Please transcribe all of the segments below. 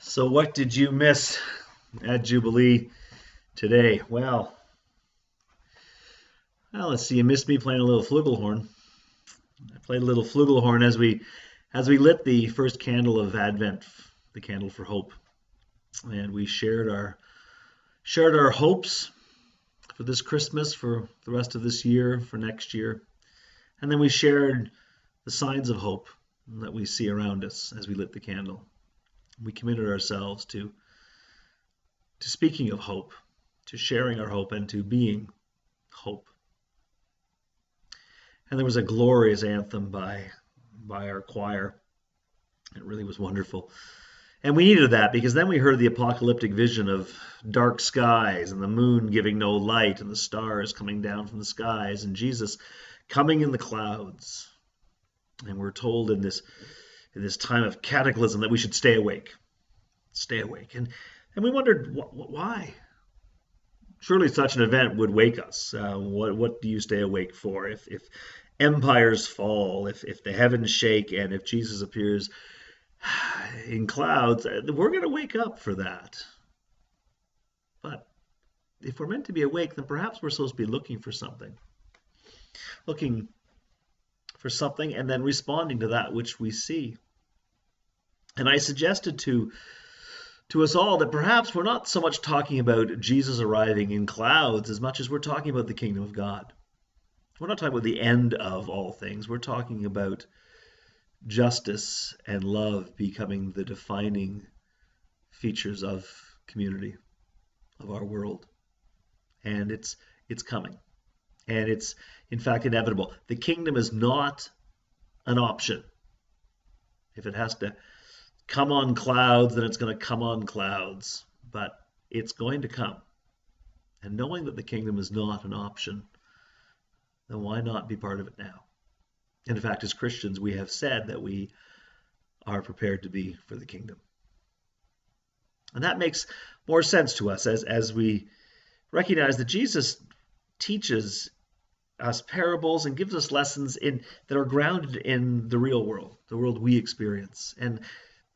So what did you miss at Jubilee today? Well, let's see. You missed me playing a little flugelhorn. I played a little flugelhorn as we lit the first candle of Advent, the candle for hope, and we shared our hopes for this Christmas, for the rest of this year, for next year, and then we shared the signs of hope that we see around us as we lit the candle. We committed ourselves to speaking of hope, to sharing our hope, and to being hope. And there was a glorious anthem by our choir. It really was wonderful. And we needed that because then we heard the apocalyptic vision of dark skies and the moon giving no light and the stars coming down from the skies and Jesus coming in the clouds. And we're told in this time of cataclysm that we should stay awake. Stay awake. And we wondered, why? Surely such an event would wake us. What do you stay awake for? If empires fall, if the heavens shake, and if Jesus appears in clouds, we're going to wake up for that. But if we're meant to be awake, then perhaps we're supposed to be looking for something. Looking for something and then responding to that which we see. And I suggested to us all that perhaps we're not so much talking about Jesus arriving in clouds as much as we're talking about the kingdom of God. We're not talking about the end of all things. We're talking about justice and love becoming the defining features of community, of our world. And it's coming. And it's, in fact, inevitable. The kingdom is not an option. If it has to come on clouds, then it's going to come on clouds. But it's going to come. And knowing that the kingdom is not an option, then why not be part of it now? And in fact, as Christians, we have said that we are prepared to be for the kingdom. And that makes more sense to us as we recognize that Jesus teaches us parables and gives us lessons that are grounded in the real world, the world we experience. And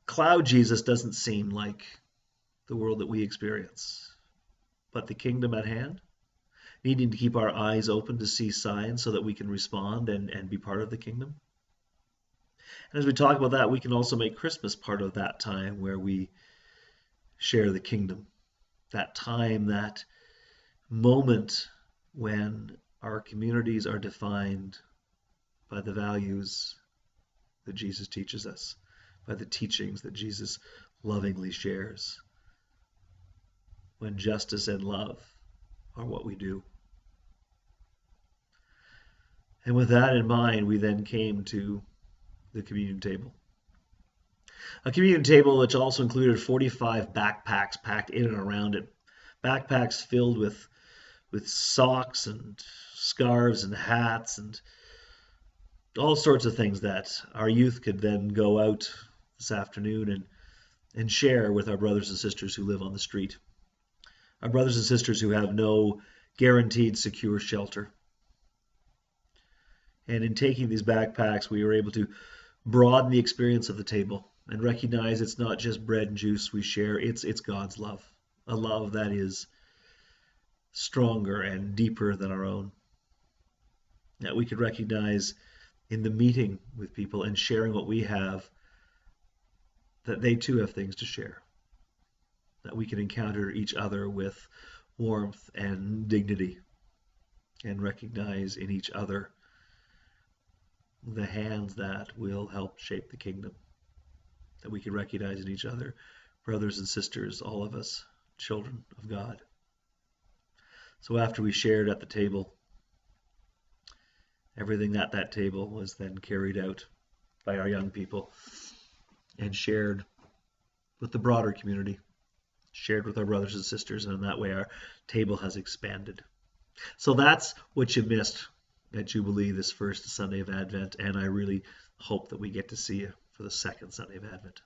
cloud Jesus doesn't seem like the world that we experience. But the kingdom at hand, needing to keep our eyes open to see signs so that we can respond and be part of the kingdom. And as we talk about that, we can also make Christmas part of that time where we share the kingdom. That time, that moment when our communities are defined by the values that Jesus teaches us, by the teachings that Jesus lovingly shares. When justice and love are what we do. And with that in mind, we then came to the communion table. A communion table which also included 45 backpacks packed in and around it. Backpacks filled with socks and scarves and hats and all sorts of things that our youth could then go out this afternoon and share with our brothers and sisters who live on the street. Our brothers and sisters who have no guaranteed secure shelter. And in taking these backpacks, we were able to broaden the experience of the table and recognize it's not just bread and juice we share, it's God's love. A love that is stronger and deeper than our own. That we could recognize in the meeting with people and sharing what we have, that they too have things to share. That we can encounter each other with warmth and dignity and recognize in each other the hands that will help shape the kingdom. That we can recognize in each other, brothers and sisters, all of us, children of God. So after we shared at the table, everything at that table was then carried out by our young people and shared with the broader community, shared with our brothers and sisters, and in that way our table has expanded. So that's what you missed at Jubilee this first Sunday of Advent, and I really hope that we get to see you for the second Sunday of Advent.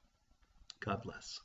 God bless.